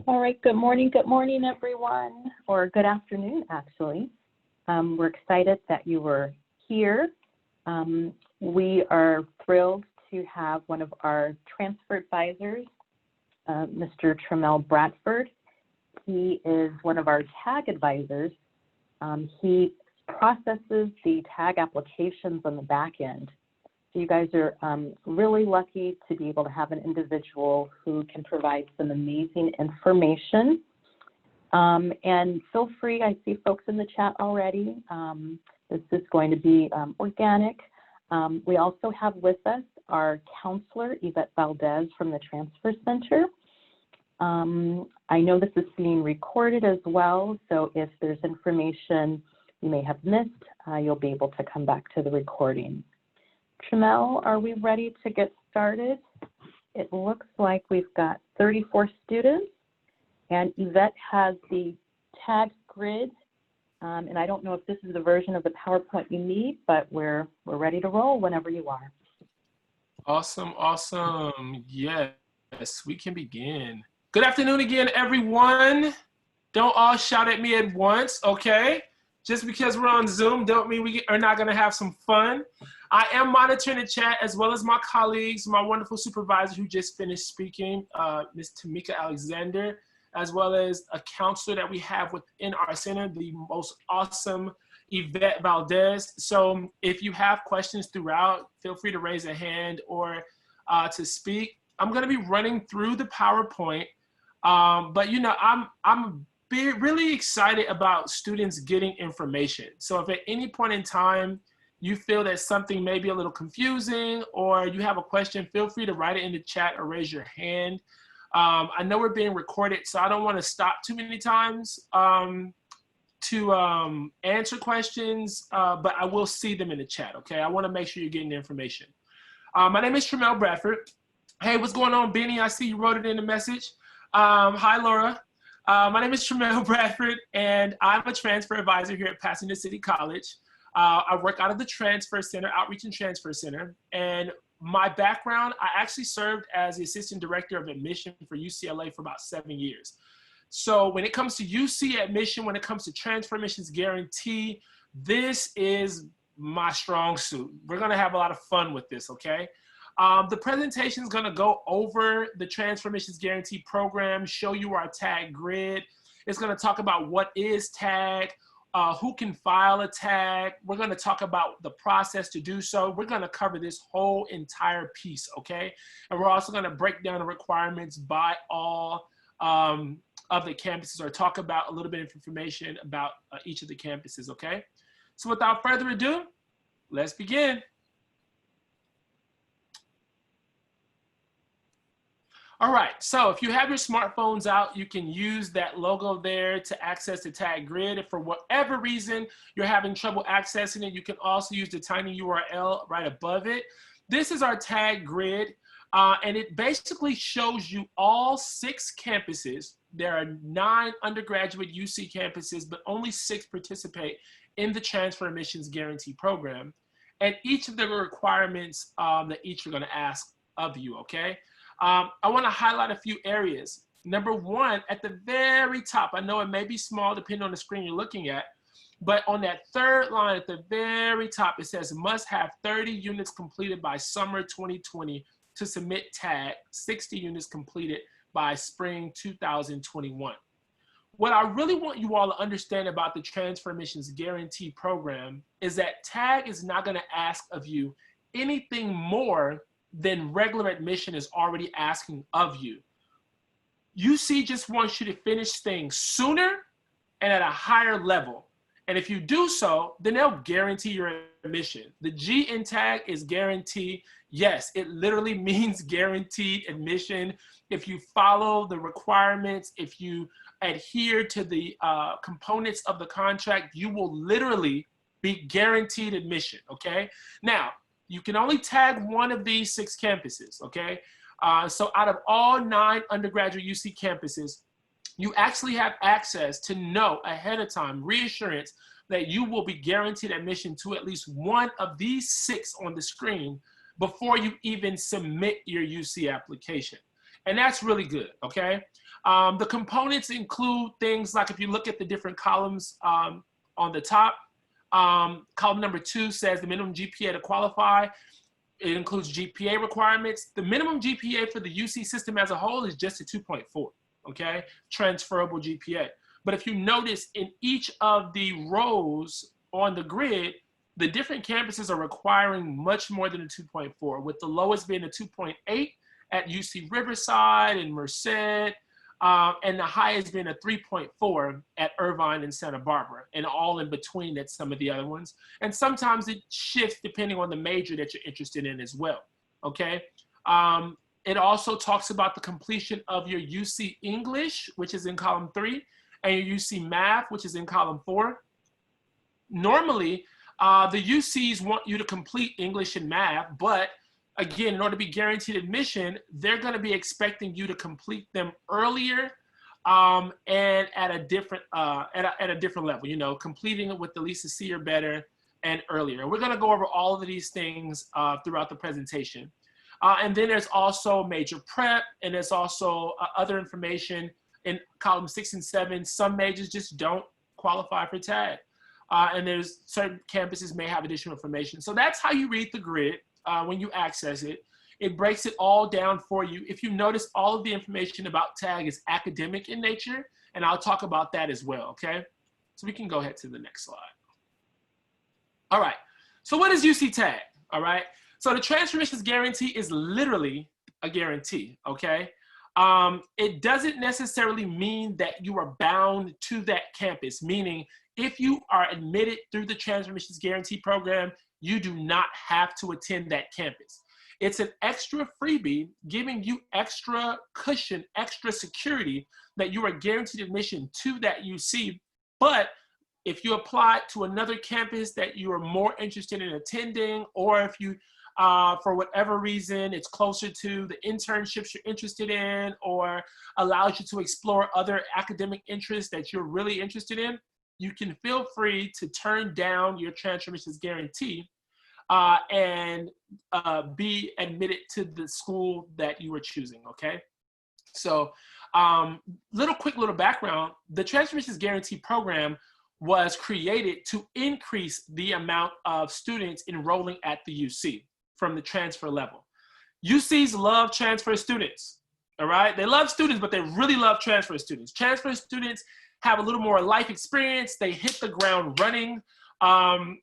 All right, good morning, everyone, or good afternoon, actually. We're excited that you were here. We are thrilled to have one of our transfer advisors, Mr. Tramel Bradford. He is one of our tag advisors. He processes the tag applications on the back end. So you guys are really lucky to be able to have an individual who can provide some amazing information. And feel free, I see folks in the chat already. This is going to be organic. We also have with us our counselor, Yvette Valdez from the Transfer Center. I know this is being recorded as well, so if there's information you may have missed, you'll be able to come back to the recording. Tramel, are we ready to get started? It looks like we've got 34 students, and Yvette has the tag grid. And I don't know if this is the version of the PowerPoint you need, but we're ready to roll whenever you are. Awesome, awesome. Yes, we can begin. Good afternoon again, everyone. Don't all shout at me at once, okay? Just because we're on Zoom don't mean we are not gonna have some fun. I am monitoring the chat as well as my colleagues, my wonderful supervisor who just finished speaking, Ms. Tamika Alexander, as well as a counselor that we have within our center, the most awesome Yvette Valdez. So if you have questions throughout, feel free to raise a hand or to speak. I'm gonna be running through the PowerPoint, but you know, I'm really excited about students getting information. So if at any point in time you feel that something may be a little confusing or you have a question, feel free to write it in the chat or raise your hand. I know we're being recorded, so I don't want to stop too many times to answer questions, but I will see them in the chat, okay? I want to make sure you're getting the information. My name is Tramel Bradford. Hey, what's going on, Benny? I see you wrote it in the message. Hi, Laura. My name is Tramel Bradford, and I'm a transfer advisor here at Pasadena City College. I work out of the Transfer Center, Outreach and Transfer Center. And my background, I actually served as the Assistant Director of Admission for UCLA for about 7 years. So when it comes to UC admission, when it comes to Transfer Admissions Guarantee, this is my strong suit. We're gonna have a lot of fun with this, okay? The presentation is going to go over the Transfer Admissions Guarantee program, show you our tag grid. It's going to talk about what is tag, who can file a tag. We're going to talk about the process to do so. We're going to cover this whole entire piece, okay? And we're also going to break down the requirements by all of the campuses, or talk about a little bit of information about each of the campuses, okay? So without further ado, let's begin. All right, so if you have your smartphones out, you can use that logo there to access the tag grid. If for whatever reason you're having trouble accessing it, you can also use the tiny URL right above it. This is our tag grid, and it basically shows you all 6 campuses. There are 9 undergraduate UC campuses, but only 6 participate in the Transfer Admissions Guarantee program, and each of the requirements that each are going to ask of you, okay? I want to highlight a few areas. Number 1, at the very top, I know it may be small depending on the screen you're looking at, but on that 3rd line at the very top, it says must have 30 units completed by summer 2020 to submit tag, 60 units completed by spring 2021. What I really want you all to understand about the Transfer Admissions Guarantee program is that tag is not going to ask of you anything more than regular admission is already asking of you. UC just wants you to finish things sooner and at a higher level. And if you do so, then they'll guarantee your admission. The G in tag is guarantee. Yes, it literally means guaranteed admission. If you follow the requirements, if you adhere to the components of the contract, you will literally be guaranteed admission, okay? Now, you can only tag one of these 6 campuses, okay? So out of all 9 undergraduate UC campuses, you actually have access to know ahead of time, reassurance, that you will be guaranteed admission to at least one of these 6 on the screen before you even submit your UC application. And that's really good, okay? The components include things like, if you look at the different columns on the top, column number 2 says the minimum GPA to qualify. It includes GPA requirements. The minimum GPA for the UC system as a whole is just a 2.4, okay? Transferable GPA. But if you notice, in each of the rows on the grid, the different campuses are requiring much more than a 2.4, with the lowest being a 2.8 at UC Riverside and Merced, and the highest being a 3.4 at Irvine and Santa Barbara, and all in between at some of the other ones. And sometimes it shifts depending on the major that you're interested in as well, okay? It also talks about the completion of your UC English, which is in column 3, and your UC Math, which is in column 4. Normally, the UCs want you to complete English and Math, but again, in order to be guaranteed admission, they're going to be expecting you to complete them earlier and at a different level. You know, completing it with at least a C or better and earlier. We're going to go over all of these things throughout the presentation. And then there's also major prep, and there's also other information in column 6 and 7. Some majors just don't qualify for TAG. And there's certain campuses may have additional information. So that's how you read the grid when you access it. It breaks it all down for you. If you notice, all of the information about TAG is academic in nature, and I'll talk about that as well, okay? So we can go ahead to the next slide. All right, so what is UC TAG, all right? So the transfer admissions guarantee is literally a guarantee, okay? It doesn't necessarily mean that you are bound to that campus, meaning if you are admitted through the transfer admissions guarantee program, you do not have to attend that campus. It's an extra freebie giving you extra cushion, extra security that you are guaranteed admission to that UC. But if you apply to another campus that you are more interested in attending, or if you, for whatever reason, it's closer to the internships you're interested in, or allows you to explore other academic interests that you're really interested in, you can feel free to turn down your transfer admissions guarantee and be admitted to the school that you were choosing, okay? So quick little background, the transfer admissions guarantee program was created to increase the amount of students enrolling at the UC from the transfer level. UCs love transfer students, all right? They love students, but they really love transfer students. Transfer students have a little more life experience. They hit the ground running.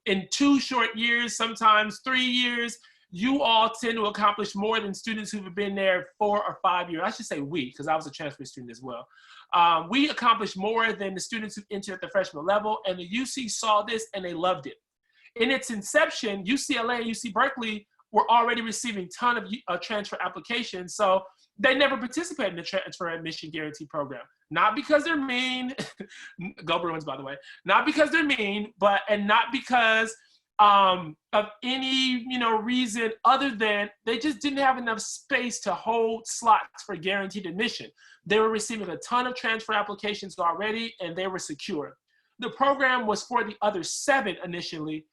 In 2 short years, sometimes 3 years, you all tend to accomplish more than students who've been there 4 or 5 years. I should say we, because I was a transfer student as well. We accomplished more than the students who entered at the freshman level, and the UC saw this and they loved it. In its inception, UCLA and UC Berkeley were already receiving a ton of transfer applications, so they never participated in the transfer admission guarantee program. Not because they're mean, go Bruins, by the way, not because they're mean, and not because of any reason other than they just didn't have enough space to hold slots for guaranteed admission. They were receiving a ton of transfer applications already, and they were secure. The program was for the other 7 initially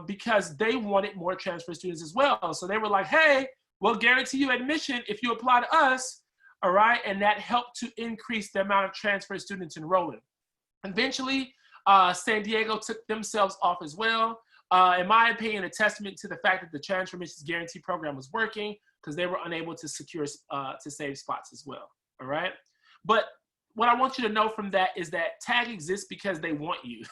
because they wanted more transfer students as well. So they were like, hey, we'll guarantee you admission if you apply to us, all right? And that helped to increase the amount of transfer students enrolling. Eventually, San Diego took themselves off as well. In my opinion, a testament to the fact that the transfer admissions guarantee program was working, because they were unable to secure, to save spots as well, all right? But what I want you to know from that is that TAG exists because they want you.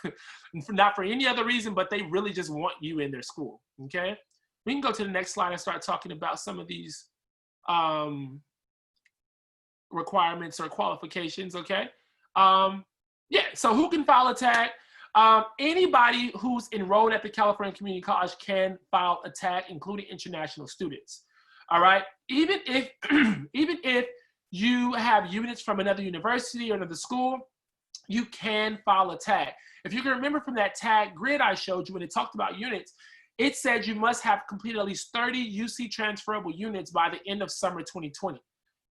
Not for any other reason, but they really just want you in their school, okay? We can go to the next slide and start talking about some of these requirements or qualifications, okay? Yeah, so who can file a TAG? Anybody who's enrolled at the California Community College can file a TAG, including international students, all right? Even if you have units from another university or another school, you can file a TAG. If you can remember from that TAG grid I showed you when it talked about units, it said you must have completed at least 30 UC transferable units by the end of summer 2020.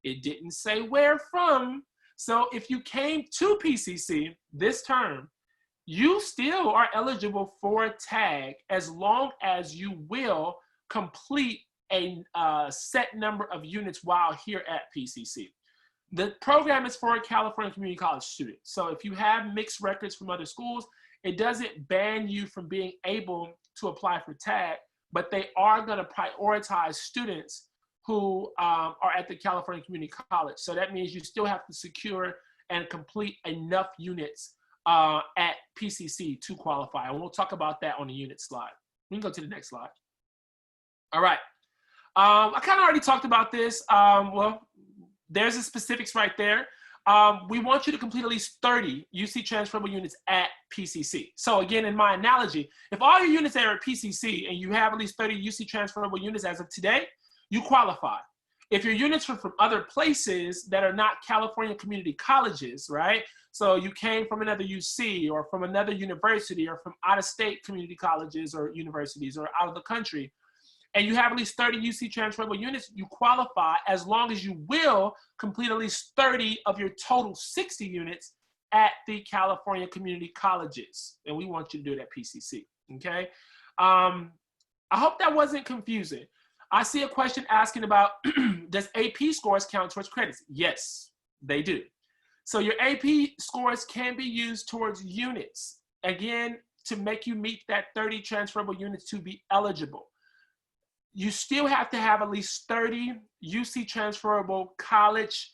It didn't say where from. So if you came to PCC this term, you still are eligible for a TAG as long as you will complete a set number of units while here at PCC. The program is for California community college students. So if you have mixed records from other schools, it doesn't ban you from being able to apply for TAG, but they are going to prioritize students who are at the California community college. So that means you still have to secure and complete enough units at PCC to qualify. And we'll talk about that on the unit slide. We can go to the next slide. All right. I kind of already talked about this. Well, there's the specifics right there. We want you to complete at least 30 UC transferable units at PCC. So again, in my analogy, if all your units are at PCC and you have at least 30 UC transferable units as of today, you qualify. If your units are from other places that are not California community colleges, right? So you came from another UC or from another university or from out-of-state community colleges or universities or out of the country, and you have at least 30 UC transferable units, you qualify as long as you will complete at least 30 of your total 60 units at the California community colleges. And we want you to do it at PCC, okay? I hope that wasn't confusing. I see a question asking about, does AP scores count towards credits? Yes, they do. So your AP scores can be used towards units, again, to make you meet that 30 transferable units to be eligible. You still have to have at least 30 UC transferable college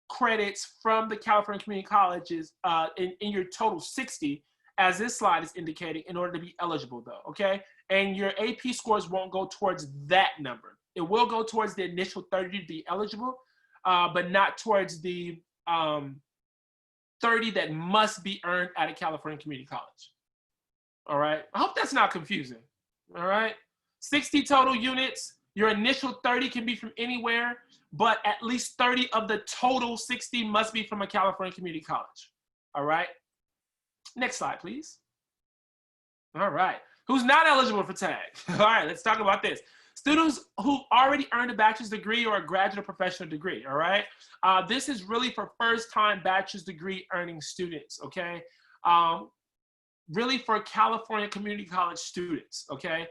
credits from the California community colleges in your total 60, as this slide is indicating, in order to be eligible though, okay? And your AP scores won't go towards that number. It will go towards the initial 30 to be eligible, but not towards the 30 that must be earned at a California community college. All right, I hope that's not confusing, all right? 60 total units, your initial 30 can be from anywhere, but at least 30 of the total 60 must be from a California community college, all right? Next slide, please. All right, who's not eligible for TAG? All right, let's talk about this. Students who already earned a bachelor's degree or a graduate or professional degree, all right? This is really for first-time bachelor's degree earning students, okay? Really for California community college students, okay?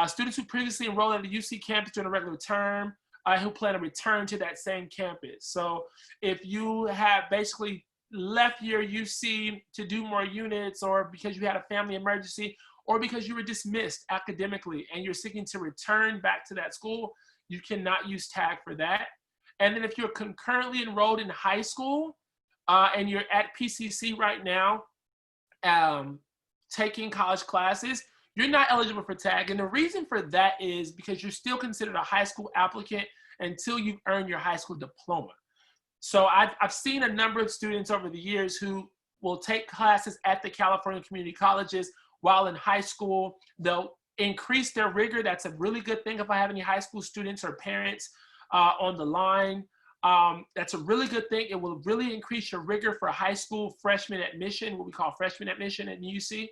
Students who previously enrolled at the UC campus during a regular term, who plan to return to that same campus. So if you have basically left your UC to do more units, or because you had a family emergency, or because you were dismissed academically and you're seeking to return back to that school, you cannot use TAG for that. And then if you're concurrently enrolled in high school and you're at PCC right now taking college classes, you're not eligible for TAG. And the reason for that is because you're still considered a high school applicant until you've earned your high school diploma. So I've seen a number of students over the years who will take classes at the California community colleges while in high school. They'll increase their rigor. That's a really good thing if I have any high school students or parents on the line. That's a really good thing. It will really increase your rigor for high school freshman admission, what we call freshman admission at UC.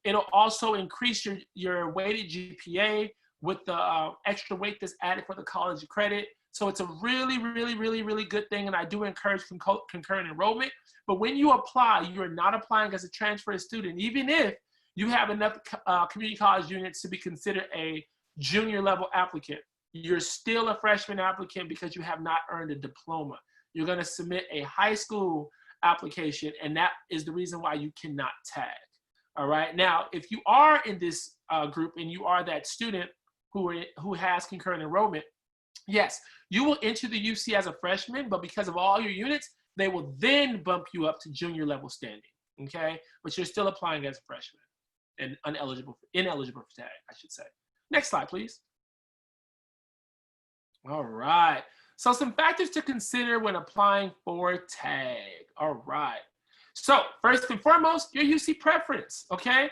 It'll also increase your weighted GPA with the extra weight that's added for the college credit. So it's a really, really, really, really good thing. And I do encourage concurrent enrollment. But when you apply, you are not applying as a transfer student, even if you have enough community college units to be considered a junior level applicant. You're still a freshman applicant because you have not earned a diploma. You're going to submit a high school application, and that is the reason why you cannot tag. All right. Now, if you are in this group and you are that student who has concurrent enrollment, yes, you will enter the UC as a freshman, but because of all your units, they will then bump you up to junior level standing. Okay, but you're still applying as a freshman and ineligible for tag, I should say. Next slide, please. All right. So some factors to consider when applying for tag. All right. So first and foremost, your UC preference, okay?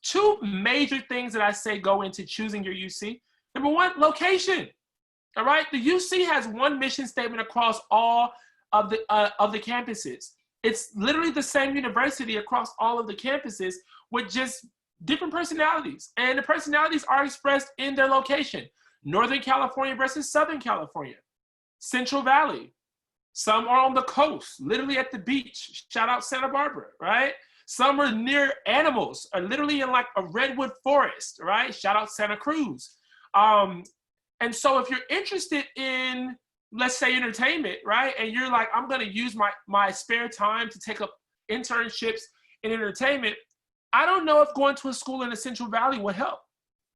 Two major things that I say go into choosing your UC. Number one, location, all right? The UC has one mission statement across all of the campuses. It's literally the same university across all of the campuses with just different personalities. And the personalities are expressed in their location. Northern California versus Southern California. Central Valley. Some are on the coast, literally at the beach. Shout out Santa Barbara, right? Some are near animals, are literally in like a redwood forest, right? Shout out Santa Cruz. And so if you're interested in, let's say, entertainment, right? And you're like, I'm going to use my spare time to take up internships in entertainment. I don't know if going to a school in the Central Valley would help.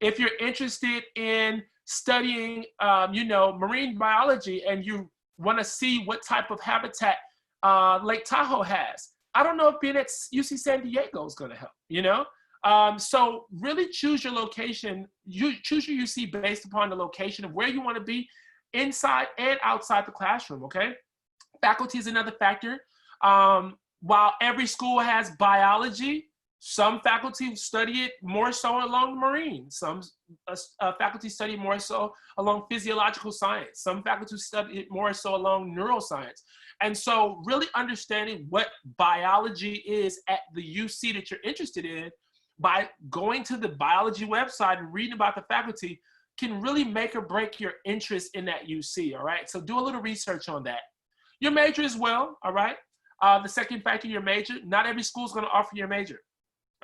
If you're interested in studying, marine biology and you want to see what type of habitat Lake Tahoe has, I don't know if being at UC San Diego is going to help, So really choose your location. You choose your UC based upon the location of where you want to be inside and outside the classroom, okay? Faculty is another factor. While every school has biology, some faculty study it more so along marine. Some faculty study more so along physiological science. Some faculty study it more so along neuroscience. And so really understanding what biology is at the UC that you're interested in by going to the biology website and reading about the faculty can really make or break your interest in that UC, all right? So do a little research on that. Your major as well, all right? The second factor, your major, not every school is gonna offer your major,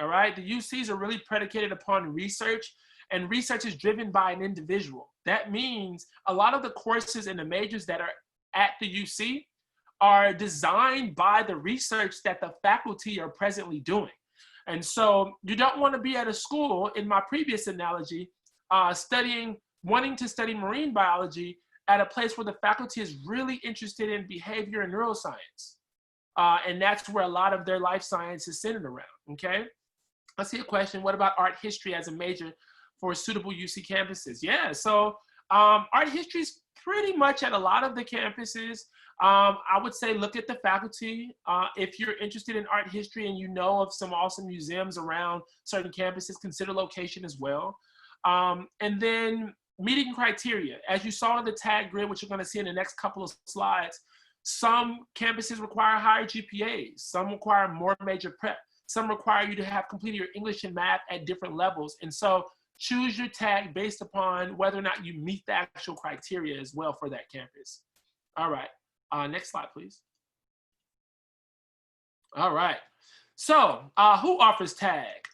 all right? The UCs are really predicated upon research, and research is driven by an individual. That means a lot of the courses and the majors that are at the UC are designed by the research that the faculty are presently doing. And so you don't want to be at a school, in my previous analogy, wanting to study marine biology at a place where the faculty is really interested in behavior and neuroscience. And that's where a lot of their life science is centered around, okay? I see a question, what about art history as a major for suitable UC campuses? Yeah, so art history is pretty much at a lot of the campuses. I would say look at the faculty. If you're interested in art history and you know of some awesome museums around certain campuses, consider location as well. And then meeting criteria. As you saw in the tag grid, which you're gonna see in the next couple of slides, some campuses require higher GPAs, some require more major prep, some require you to have completed your English and math at different levels. And so choose your tag based upon whether or not you meet the actual criteria as well for that campus. All right, next slide, please. All right, so who offers tag?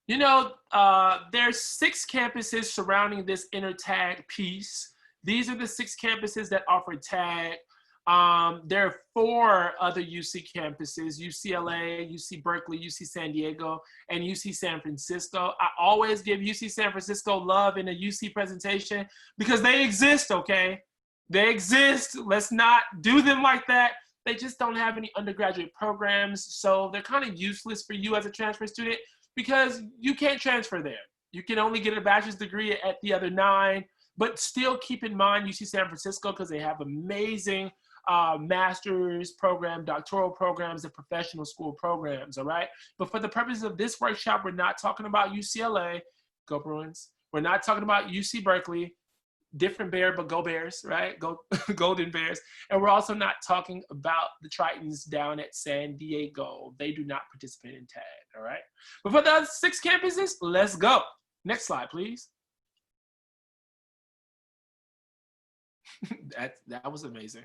There's 6 campuses surrounding this inner tag piece. These are the 6 campuses that offer tag. There are 4 other UC campuses, UCLA, UC Berkeley, UC San Diego, and UC San Francisco. I always give UC San Francisco love in a UC presentation because they exist, okay? They exist. Let's not do them like that. They just don't have any undergraduate programs, so they're kind of useless for you as a transfer student because you can't transfer there. You can only get a bachelor's degree at the other 9, but still keep in mind UC San Francisco because they have amazing master's program, doctoral programs, and professional school programs, all right? But for the purposes of this workshop, we're not talking about UCLA, go Bruins. We're not talking about UC Berkeley, different bear, but go Bears, right? Go Golden Bears. And we're also not talking about the Tritons down at San Diego. They do not participate in tag, all right? But for the other 6 campuses, let's go. Next slide, please. that was amazing.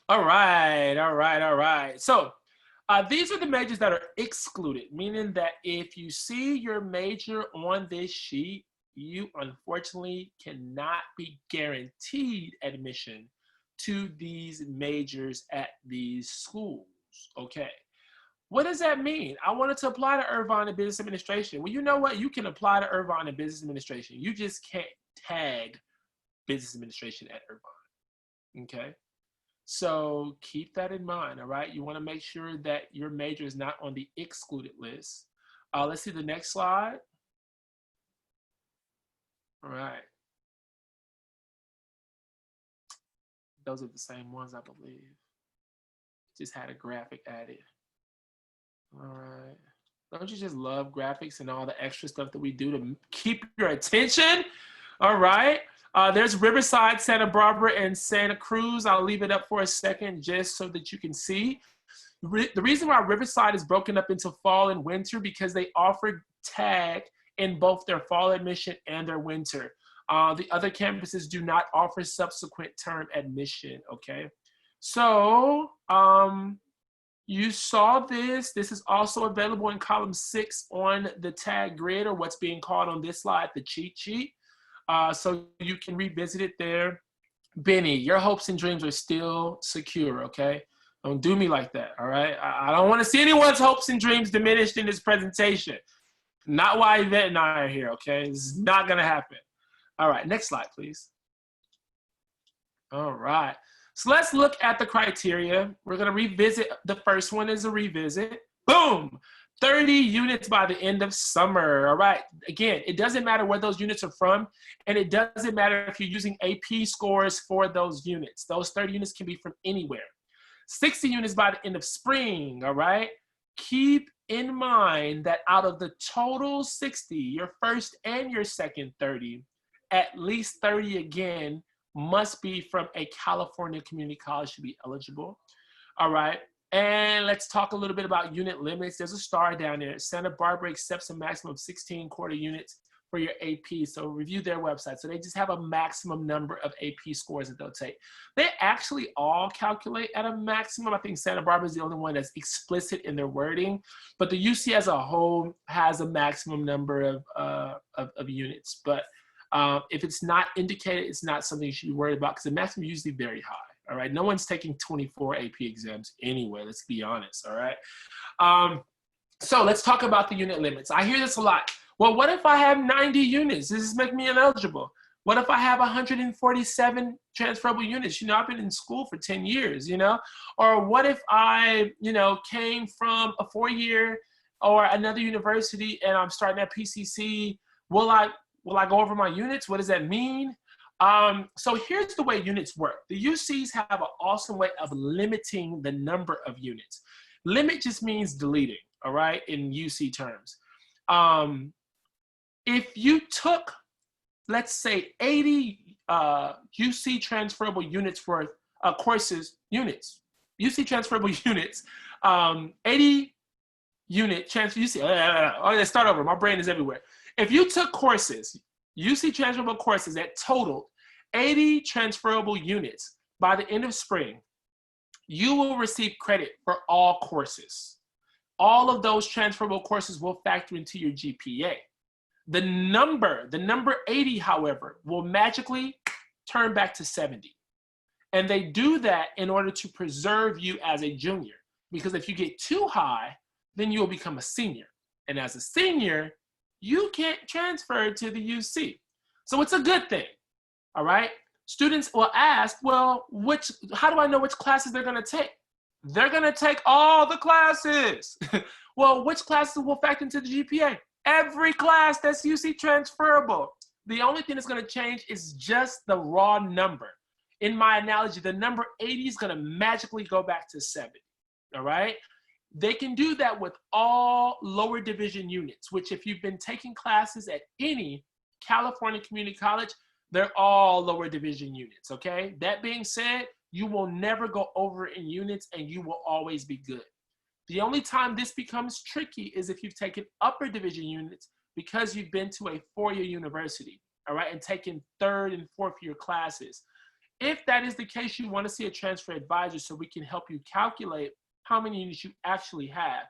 All right. So these are the majors that are excluded, meaning that if you see your major on this sheet, you unfortunately cannot be guaranteed admission to these majors at these schools, okay? What does that mean? I wanted to apply to Irvine in Business Administration. Well, you know what? You can apply to Irvine in Business Administration. You just can't tag Business Administration at Irvine, okay? So keep that in mind, all right? You wanna make sure that your major is not on the excluded list. Let's see the next slide. All right. Those are the same ones, I believe. Just had a graphic added. All right. Don't you just love graphics and all the extra stuff that we do to keep your attention? All right. There's Riverside, Santa Barbara, and Santa Cruz. I'll leave it up for a second just so that you can see. The reason why Riverside is broken up into fall and winter because they offer tag in both their fall admission and their winter. The other campuses do not offer subsequent term admission, okay? So you saw this. This is also available in column 6 on the tag grid, or what's being called on this slide, the cheat sheet. so you can revisit it there. Benny, your hopes and dreams are still secure, okay? Don't do me like that, all right? I don't want to see anyone's hopes and dreams diminished in this presentation. Not why Yvette and I are here, okay? This is not going to happen. All right, next slide, please. All right. So let's look at the criteria. We're going to revisit. The first one is a revisit. Boom! 30 units by the end of summer. All right. Again, it doesn't matter where those units are from, and it doesn't matter if you're using AP scores for those units. Those 30 units can be from anywhere. 60 units by the end of spring. All right. Keep in mind that out of the total 60, your first and your second 30, at least 30 again must be from a California community college to be eligible. All right. And let's talk a little bit about unit limits. There's a star down there. Santa Barbara accepts a maximum of 16 quarter units for your AP. So review their website. So they just have a maximum number of AP scores that they'll take. They actually all calculate at a maximum. I think Santa Barbara is the only one that's explicit in their wording, but the UC as a whole has a maximum number of units. But if it's not indicated, it's not something you should be worried about because the maximum is usually very high. All right, no one's taking 24 AP exams anyway, let's be honest, all right? So let's talk about the unit limits. I hear this a lot. Well, what if I have 90 units? Does this make me ineligible? What if I have 147 transferable units? You know, I've been in school for 10 years, you know? Or what if I, you know, came from a 4-year or another university and I'm starting at PCC? Will I go over my units? What does that mean? So here's the way units work. The UCs have an awesome way of limiting the number of units. Limit just means deleting, all right, in UC terms. If you took, let's say, 80 UC transferable units worth of courses, UC transferable units, 80 unit transfer, let's start over, my brain is everywhere. If you took courses, UC transferable courses that totaled 80 transferable units by the end of spring, you will receive credit for all courses. All of those transferable courses will factor into your GPA. The number 80, however, will magically turn back to 70. And they do that in order to preserve you as a junior. Because if you get too high, then you'll become a senior. And as a senior, you can't transfer to the UC. So it's a good thing, all right? Students will ask, well, how do I know which classes they're gonna take? They're gonna take all the classes. Well, which classes will factor into the GPA? Every class that's UC transferable. The only thing that's gonna change is just the raw number. In my analogy, the number 80 is gonna magically go back to 70, all right? They can do that with all lower division units, which if you've been taking classes at any California community college, they're all lower division units, okay? That being said, you will never go over in units and you will always be good. The only time this becomes tricky is if you've taken upper division units because you've been to a 4-year university, all right, and taken 3rd and 4th year classes. If that is the case, you want to see a transfer advisor so we can help you calculate how many units you actually have,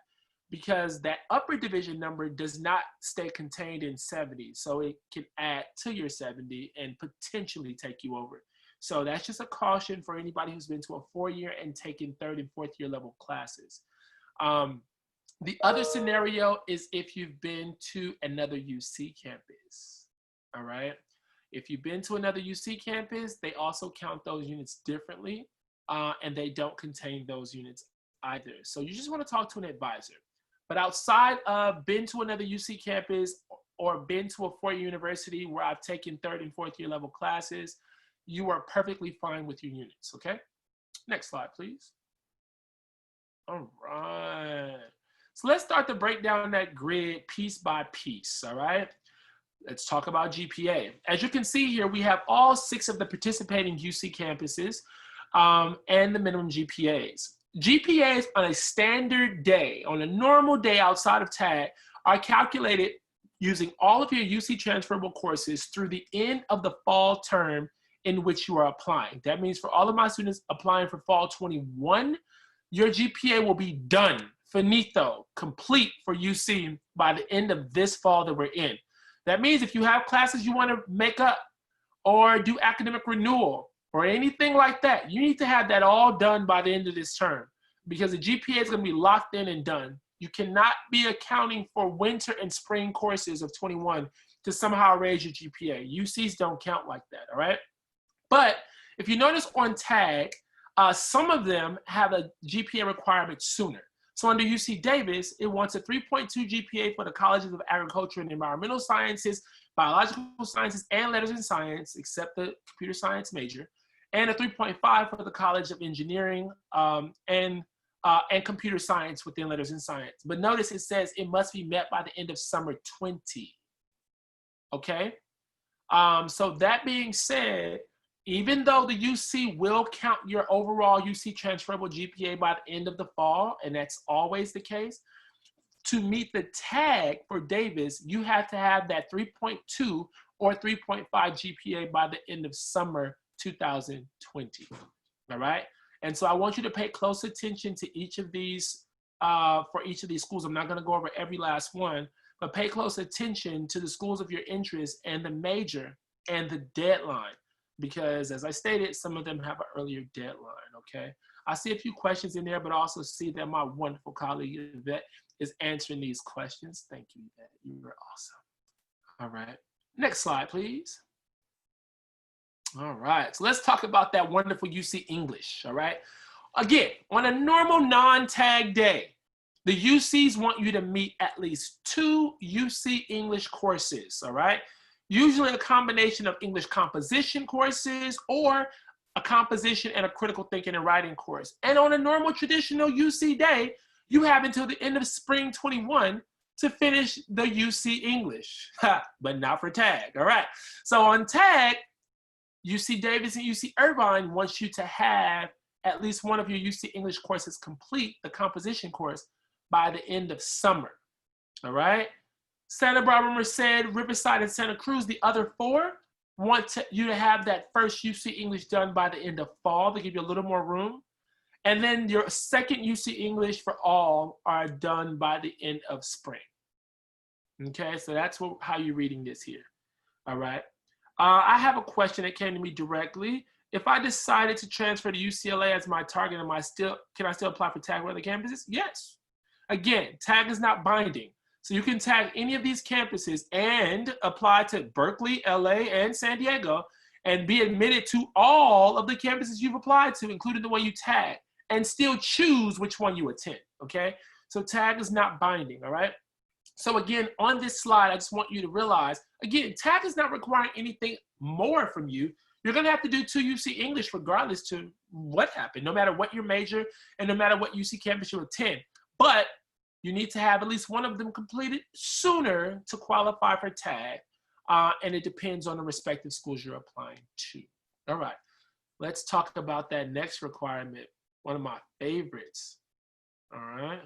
because that upper division number does not stay contained in 70. So it can add to your 70 and potentially take you over. So that's just a caution for anybody who's been to a 4-year and taken 3rd and 4th year level classes. The other scenario is if you've been to another UC campus, all right? If you've been to another UC campus, they also count those units differently, and they don't contain those units either. So you just want to talk to an advisor. But outside of been to another UC campus or been to a 4-year university where I've taken 3rd and 4th year level classes, you are perfectly fine with your units, okay? Next slide, please. All right. So let's start to break down that grid piece by piece, all right? Let's talk about GPA. As you can see here, we have all 6 of the participating UC campuses and the minimum GPAs. GPAs on a standard day, on a normal day outside of TAG, are calculated using all of your UC transferable courses through the end of the fall term in which you are applying. That means for all of my students applying for fall 21, your GPA will be done, finito, complete for UC by the end of this fall that we're in. That means if you have classes you want to make up, or do academic renewal or anything like that, you need to have that all done by the end of this term, because the GPA is going to be locked in and done. You cannot be accounting for winter and spring courses of 21 to somehow raise your GPA. UCs don't count like that, all right? But if you notice on TAG, some of them have a GPA requirement sooner. So under UC Davis, it wants a 3.2 GPA for the Colleges of Agriculture and Environmental Sciences, Biological Sciences, and Letters in Science, except the computer science major, and a 3.5 for the College of Engineering and computer science within Letters in Science. But notice it says it must be met by the end of summer 20, okay? So that being said, even though the UC will count your overall UC transferable GPA by the end of the fall, and that's always the case, to meet the tag for Davis, you have to have that 3.2 or 3.5 GPA by the end of summer 2020, all right? And so I want you to pay close attention to each of these, for each of these schools. I'm not gonna go over every last one, but pay close attention to the schools of your interest and the major and the deadline. Because as I stated, some of them have an earlier deadline, okay? I see a few questions in there, but I also see that my wonderful colleague Yvette is answering these questions. Thank you, Yvette, you were awesome. All right, next slide, please. All right, so let's talk about that wonderful UC English, all right? Again, on a normal non-tag day, the UCs want you to meet at least 2 UC English courses, all right? Usually a combination of English composition courses or a composition and a critical thinking and writing course. And on a normal traditional UC day, you have until the end of spring 21 to finish the UC English, but not for tag, all right? So on tag, UC Davis and UC Irvine wants you to have at least one of your UC English courses complete, the composition course, by the end of summer, all right? Santa Barbara, Merced, Riverside, and Santa Cruz, the other 4, want you to have that first UC English done by the end of fall to give you a little more room. And then your second UC English for all are done by the end of spring. Okay, so that's how you're reading this here, all right? I have a question that came to me directly. If I decided to transfer to UCLA as my target, can I still apply for tag for other campuses? Yes. Again, tag is not binding. So you can tag any of these campuses and apply to Berkeley, LA, and San Diego and be admitted to all of the campuses you've applied to, including the one you tag, and still choose which one you attend, okay? So tag is not binding, all right? So again, on this slide, I just want you to realize, again, tag is not requiring anything more from you. You're gonna have to do 2 UC English regardless to what happened, no matter what your major and no matter what UC campus you attend. But you need to have at least one of them completed sooner to qualify for tag, and it depends on the respective schools you're applying to. All right, let's talk about that next requirement, one of my favorites, all right?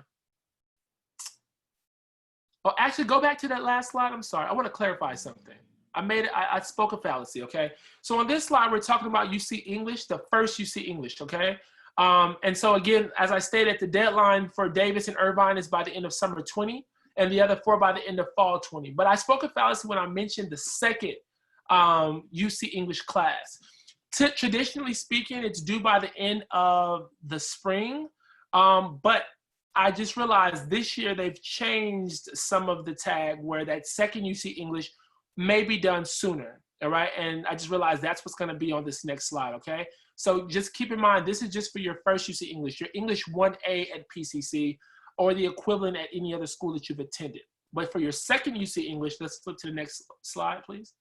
Oh, actually, go back to that last slide. I'm sorry, I wanna clarify something. I spoke a fallacy, okay? So on this slide, we're talking about UC English, the first UC English, okay? And so again, as I stated, the deadline for Davis and Irvine is by the end of summer 20, and the other 4 by the end of fall 20. But I spoke a fallacy when I mentioned the second UC English class. Traditionally speaking, it's due by the end of the spring, but I just realized this year they've changed some of the tag where that second UC English may be done sooner, all right? And I just realized that's what's gonna be on this next slide, okay? So just keep in mind, this is just for your first UC English, your English 1A at PCC, or the equivalent at any other school that you've attended. But for your second UC English, let's flip to the next slide, please,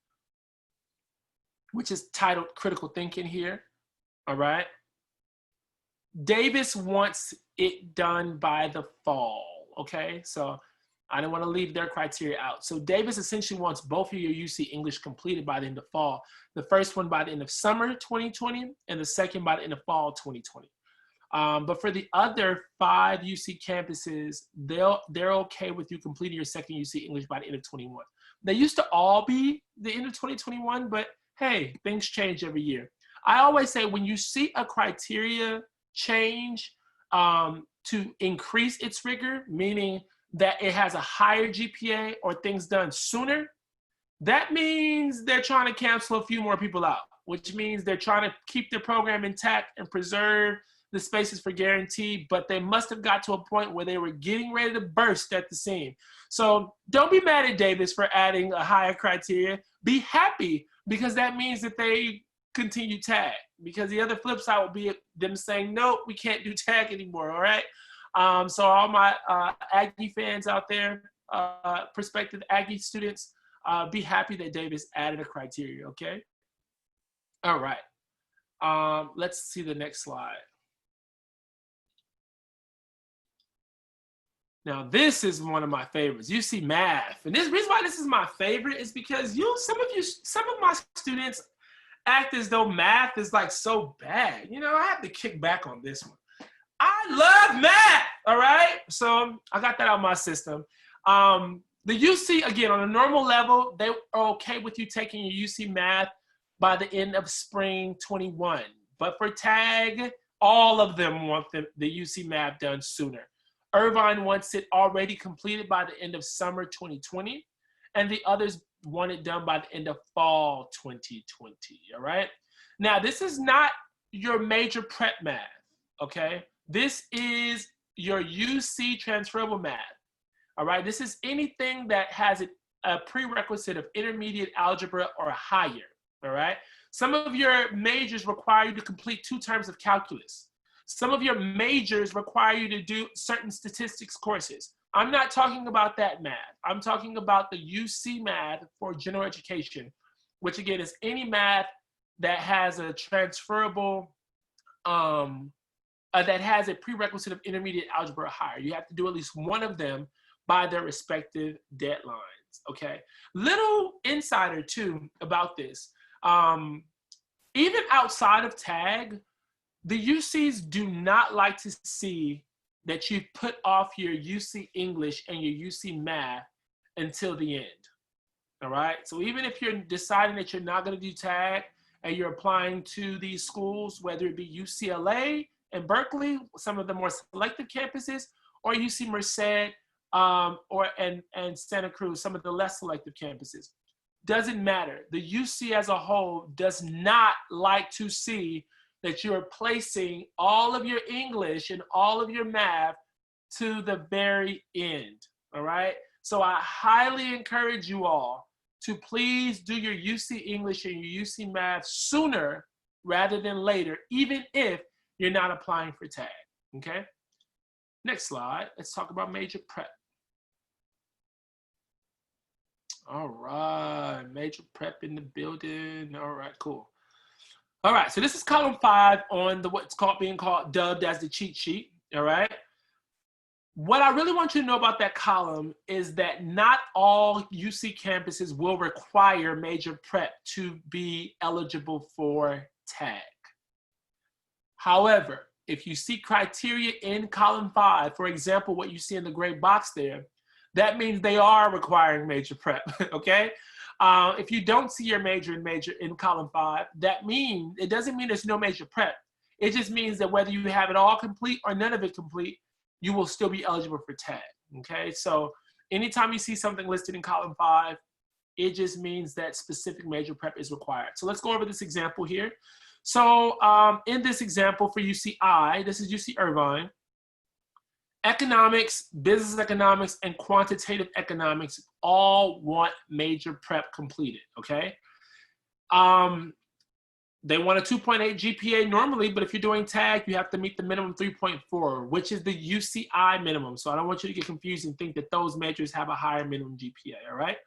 which is titled Critical Thinking here, all right? Davis wants it done by the fall, okay? So I didn't want to leave their criteria out. So Davis essentially wants both of your UC English completed by the end of fall. The first one by the end of summer 2020, and the second by the end of fall 2020. But for the other 5 UC campuses, they're okay with you completing your second UC English by the end of 21. They used to all be the end of 2021, but hey, things change every year. I always say when you see a criteria change to increase its rigor, meaning that it has a higher GPA or things done sooner, that means they're trying to cancel a few more people out, which means they're trying to keep their program intact and preserve the spaces for guarantee, but they must have got to a point where they were getting ready to burst at the seam. So don't be mad at Davis for adding a higher criteria. Be happy, because that means that they continue tag, because the other flip side will be them saying, nope, we can't do tag anymore, all right? So all my Aggie fans out there, prospective Aggie students, be happy that Davis added a criteria, okay? All right, let's see the next slide. Now this is one of my favorites. You see math, and this reason why this is my favorite is because some of my students act as though math is like so bad. You know, I have to kick back on this one. I love math, all right? So I got that out of my system. The UC, again, on a normal level, they are okay with you taking your UC math by the end of spring 21. But for tag, all of them want the UC math done sooner. Irvine wants it already completed by the end of summer 2020, and the others want it done by the end of fall 2020, all right? Now, this is not your major prep math, okay? This is your UC transferable math, all right? This is anything that has a prerequisite of intermediate algebra or higher, all right? Some of your majors require you to complete 2 terms of calculus. Some of your majors require you to do certain statistics courses. I'm not talking about that math. I'm talking about the UC math for general education, which again is any math that has a transferable, that has a prerequisite of intermediate algebra or higher. You have to do at least one of them by their respective deadlines, okay? Little insider too about this. Even outside of tag, the UCs do not like to see that you put off your UC English and your UC math until the end, all right? So even if you're deciding that you're not gonna do tag and you're applying to these schools, whether it be UCLA and Berkeley, some of the more selective campuses, or UC Merced and Santa Cruz, some of the less selective campuses, doesn't matter. The UC as a whole does not like to see that you're placing all of your English and all of your math to the very end, all right? So I highly encourage you all to please do your UC English and your UC math sooner rather than later, even if you're not applying for tag, okay? Next slide, let's talk about major prep. All right, major prep in the building. All right, cool. All right, so this is column 5 on what's being dubbed as the cheat sheet, all right? What I really want you to know about that column is that not all UC campuses will require major prep to be eligible for tag. However, if you see criteria in column 5, for example, what you see in the gray box there, that means they are requiring major prep, okay? If you don't see your major in column 5, it doesn't mean there's no major prep. It just means that whether you have it all complete or none of it complete, you will still be eligible for tag, okay? So anytime you see something listed in column 5, it just means that specific major prep is required. So let's go over this example here. So in this example for UCI, this is UC Irvine, economics, business economics, and quantitative economics all want major prep completed, okay? They want a 2.8 GPA normally, but if you're doing tag, you have to meet the minimum 3.4, which is the UCI minimum. So I don't want you to get confused and think that those majors have a higher minimum GPA, all right?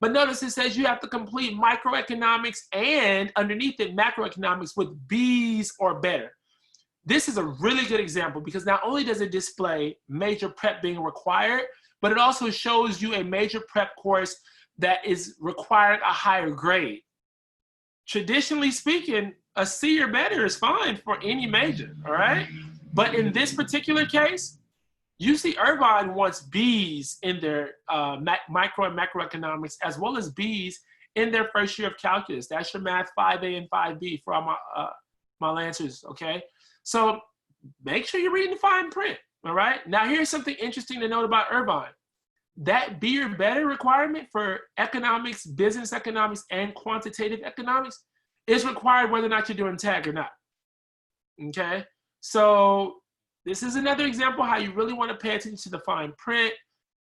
But notice it says you have to complete microeconomics and underneath it, macroeconomics with Bs or better. This is a really good example because not only does it display major prep being required, but it also shows you a major prep course that is requiring a higher grade. Traditionally speaking, a C or better is fine for any major, all right? But in this particular case, UC Irvine wants Bs in their micro and macroeconomics, as well as Bs in their first year of calculus. That's your math 5A and 5B for all my Lancers, okay? So make sure you're reading the fine print, all right? Now here's something interesting to note about Irvine. that B or better requirement for economics, business economics, and quantitative economics is required whether or not you're doing tag or not. Okay, so this is another example how you really want to pay attention to the fine print,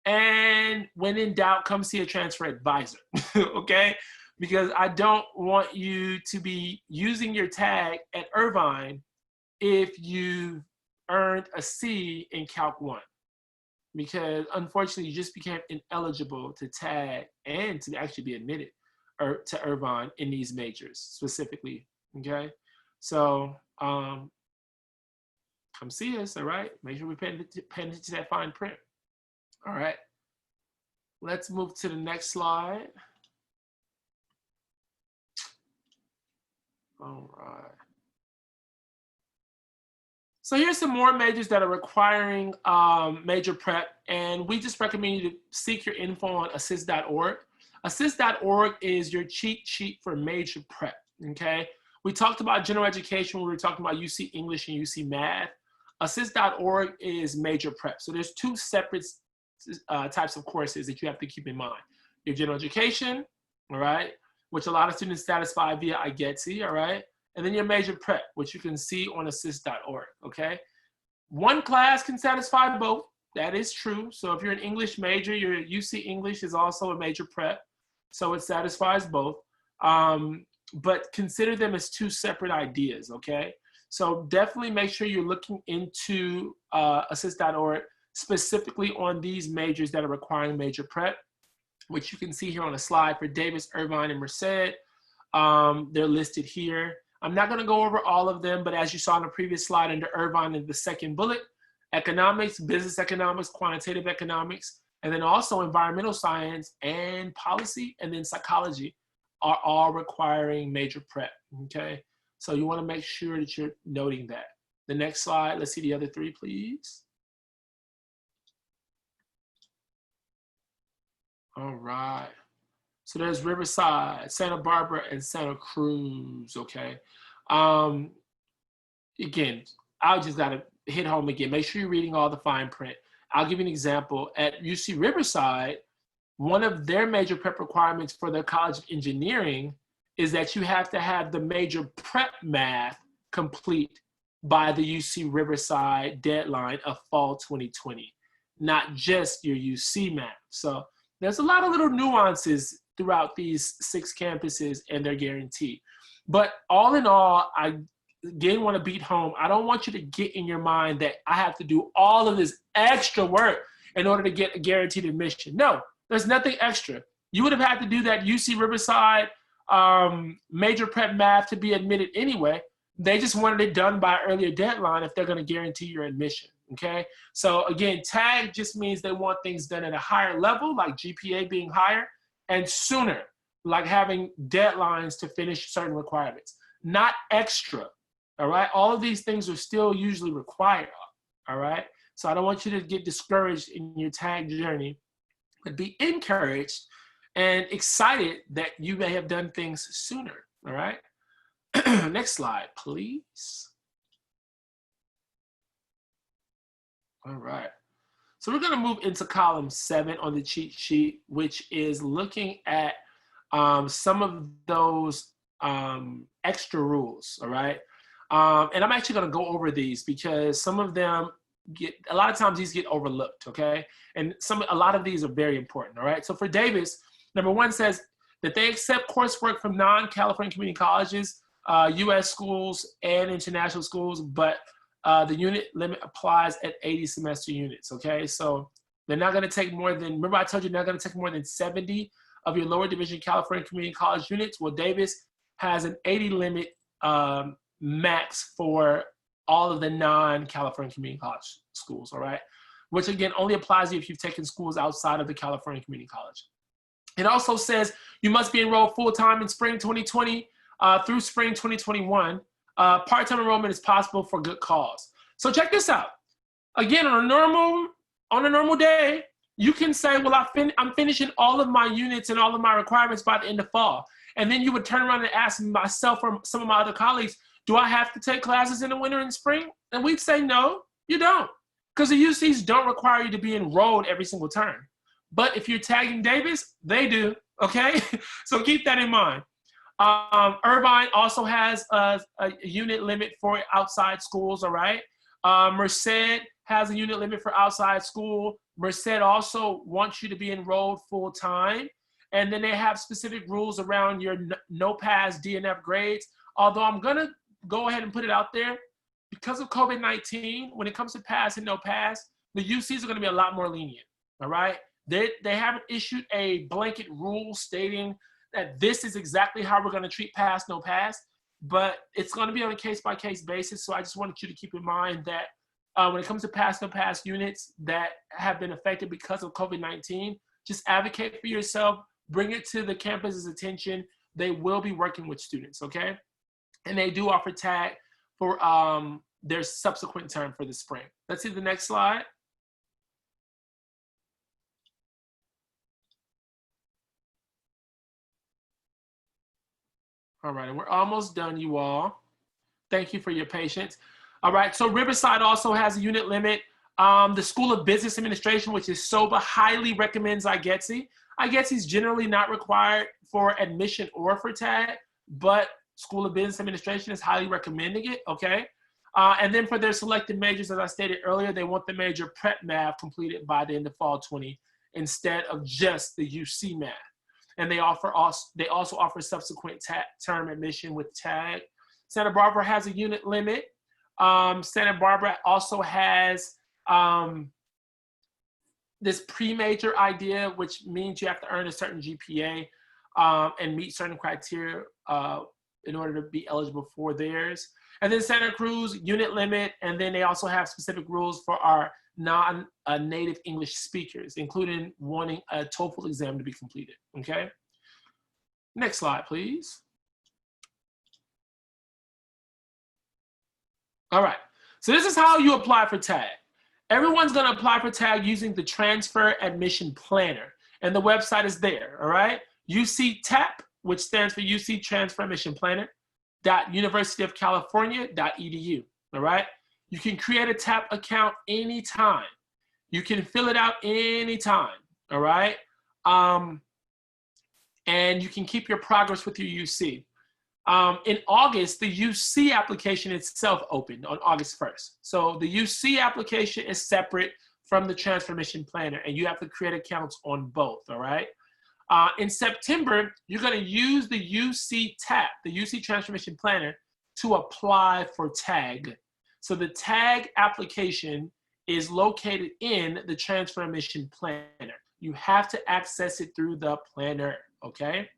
and when in doubt, come see a transfer advisor. Okay, because I don't want you to be using your tag at Irvine if you earned a C in Calc 1, because unfortunately you just became ineligible to tag and to actually be admitted to Irvine in these majors specifically. Okay, so come see us. All right, make sure we're paying attention to that fine print. All right, let's move to the next slide. All right. So here's some more majors that are requiring major prep, and we just recommend you to seek your info on assist.org. Assist.org is your cheat sheet for major prep, okay? We talked about general education when we were talking about UC English and UC Math. Assist.org is major prep. So there's two separate types of courses that you have to keep in mind. Your general education, all right, which a lot of students satisfy via iGetsy, all right? And then your major prep, which you can see on assist.org, okay? One class can satisfy both. That is true. So if you're an English major, your UC English is also a major prep. So it satisfies both. But consider them as two separate ideas, okay? So definitely make sure you're looking into assist.org specifically on these majors that are requiring major prep, which you can see here on the slide for Davis, Irvine, and Merced. They're listed here. I'm not going to go over all of them, but as you saw in the previous slide under Irvine in the second bullet, economics, business economics, quantitative economics, and then also environmental science and policy, and then psychology are all requiring major prep, okay? So you want to make sure that you're noting that. The next slide, let's see the other three, please. All right. So there's Riverside, Santa Barbara, and Santa Cruz, okay? Again, I just gotta hit home again. Make sure you're reading all the fine print. I'll give you an example. At UC Riverside, one of their major prep requirements for their College of Engineering is that you have to have the major prep math complete by the UC Riverside deadline of fall 2020, not just your UC math. So there's a lot of little nuances throughout these 6 campuses and their guarantee. But all in all, I again want to beat home. I don't want you to get in your mind that I have to do all of this extra work in order to get a guaranteed admission. No, there's nothing extra. You would have had to do that UC Riverside major prep math to be admitted anyway. They just wanted it done by earlier deadline if they're going to guarantee your admission. Okay, so again, tag just means they want things done at a higher level, like GPA being higher, and sooner, like having deadlines to finish certain requirements, not extra. All right, all of these things are still usually required. All right, so I don't want you to get discouraged in your tag journey, but be encouraged and excited that you may have done things sooner. All right, next slide, please. All right, so we're gonna move into column 7 on the cheat sheet, which is looking at some of those extra rules, all right? And I'm actually gonna go over these because some of them a lot of times these get overlooked, okay? And a lot of these are very important, all right? So for Davis, number 1 says that they accept coursework from non-California community colleges, US schools, and international schools, but the unit limit applies at 80 semester units, okay? So they're not gonna take more than, remember I told you they're not gonna take more than 70 of your lower division California community college units. Well, Davis has an 80 limit max for all of the non-California community college schools, all right? Which again, only applies if you've taken schools outside of the California community college. It also says you must be enrolled full-time in spring 2020 through spring 2021. Part-time enrollment is possible for good cause. So check this out. Again, on a normal day, you can say, well, I'm finishing all of my units and all of my requirements by the end of fall. And then you would turn around and ask myself or some of my other colleagues, do I have to take classes in the winter and spring? And we'd say, no, you don't. Because the UCs don't require you to be enrolled every single term. But if you're tagging Davis, they do, okay? So keep that in mind. Irvine also has a unit limit for outside schools, all right? Merced has a unit limit for outside school. Merced also wants you to be enrolled full time. And then they have specific rules around your no pass DNF grades. Although I'm gonna go ahead and put it out there, because of COVID-19, when it comes to pass and no pass, the UCs are gonna be a lot more lenient, all right? They haven't issued a blanket rule stating that this is exactly how we're gonna treat pass, no pass, but it's gonna be on a case-by-case basis. So I just wanted you to keep in mind that when it comes to pass, no pass units that have been affected because of COVID-19, just advocate for yourself, bring it to the campus's attention. They will be working with students, okay? And they do offer tag for their subsequent term for the spring. Let's see the next slide. All right, and we're almost done, you all. Thank you for your patience. All right, so Riverside also has a unit limit. The School of Business Administration, which is SOBA, highly recommends IGETC. IGETC is generally not required for admission or for tag, but School of Business Administration is highly recommending it, okay? And then for their selected majors, as I stated earlier, they want the major prep math completed by the end of fall 20 instead of just the UC math. And they also offer subsequent term admission with tag. Santa Barbara has a unit limit. Santa Barbara also has this pre-major idea, which means you have to earn a certain GPA and meet certain criteria in order to be eligible for theirs. And then Santa Cruz, unit limit, and then they also have specific rules for our non-native English speakers, including wanting a TOEFL exam to be completed, okay? Next slide, please. All right, so this is how you apply for tag. Everyone's gonna apply for tag using the Transfer Admission Planner, and the website is there, all right? UC TAP, which stands for UC Transfer Admission Planner, .universityofcalifornia.edu, all right? You can create a TAP account anytime. You can fill it out anytime, all right? And you can keep your progress with your UC. In August, the UC application itself opened on August 1st. So the UC application is separate from the Transfer Admission Planner, and you have to create accounts on both, all right? In September, you're gonna use the UC TAP, the UC Transfer Admission Planner, to apply for tag. So the tag application is located in the Transfer Admission Planner. You have to access it through the planner, okay?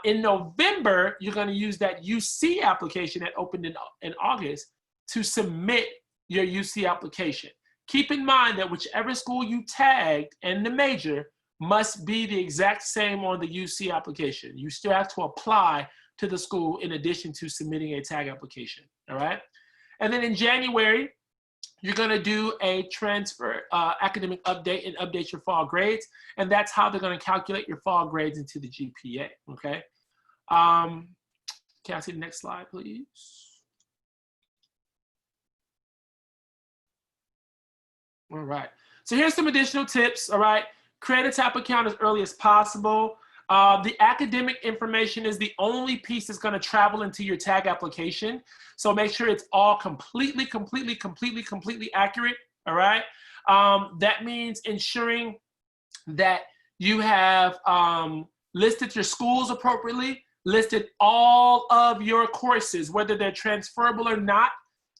In November, you're gonna use that UC application that opened in August to submit your UC application. Keep in mind that whichever school you tagged and the major must be the exact same on the UC application. You still have to apply to the school in addition to submitting a tag application, all right? And then in January, you're gonna do a transfer academic update and update your fall grades, and that's how they're gonna calculate your fall grades into the GPA, okay? Can I see the next slide, please? All right, so here's some additional tips, all right? Create a TAP account as early as possible. The academic information is the only piece that's gonna travel into your tag application. So make sure it's all completely accurate, all right? That means ensuring that you have listed your schools appropriately, listed all of your courses, whether they're transferable or not.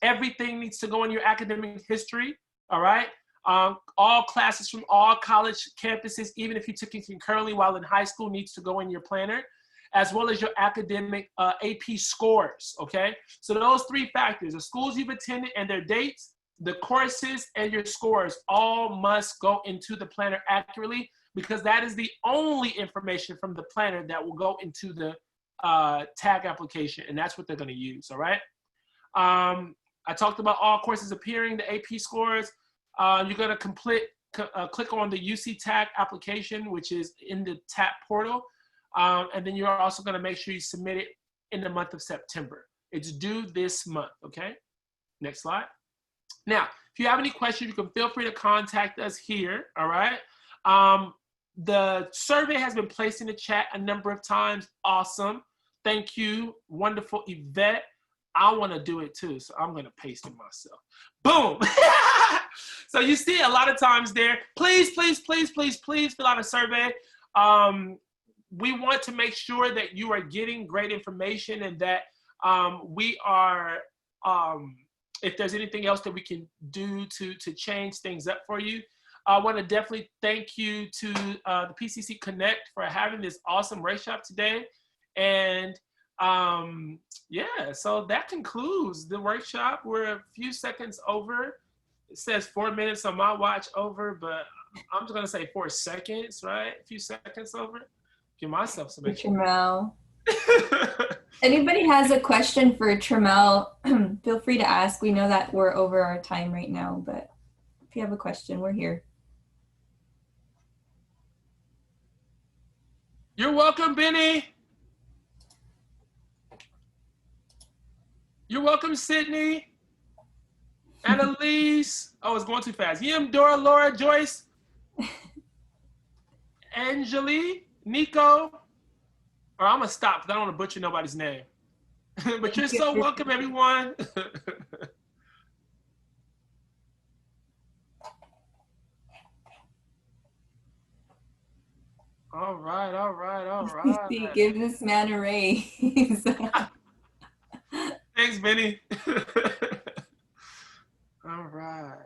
Everything needs to go in your academic history, all right? All classes from all college campuses, even if you took it concurrently while in high school, needs to go in your planner, as well as your academic AP scores, okay? So those three factors, the schools you've attended and their dates, the courses and your scores all must go into the planner accurately, because that is the only information from the planner that will go into the tag application, and that's what they're gonna use, all right? I talked about all courses appearing, the AP scores. You're gonna click on the UC tag application, which is in the TAP portal. And then you're also gonna make sure you submit it in the month of September. It's due this month, okay? Next slide. Now, if you have any questions, you can feel free to contact us here, all right? The survey has been placed in the chat a number of times. Awesome. Thank you. Wonderful, Yvette. I want to do it too, so I'm going to paste it myself. Boom. So you see a lot of times there. Please, please, please, please, please fill out a survey. We want to make sure that you are getting great information and that we are, if there's anything else that we can do to change things up for you. I want to definitely thank you to the PCC Connect for having this awesome workshop today. And yeah, so that concludes the workshop. We're a few seconds over. It says 4 minutes on my watch over, but I'm just going to say 4 seconds, right? A few seconds over. Give myself some extra. Tramel. Anybody has a question for Tramel, feel free to ask. We know that we're over our time right now, but if you have a question, we're here. You're welcome, Benny. You're welcome, Sydney. Annalise. Oh, it's going too fast. Yim, Dora, Laura, Joyce. Angeli, Nico. Or I'm going to stop because I don't want to butcher nobody's name. But you're so welcome, everyone. All right, all right, all right. Give this man a raise. Thanks, Benny. All right.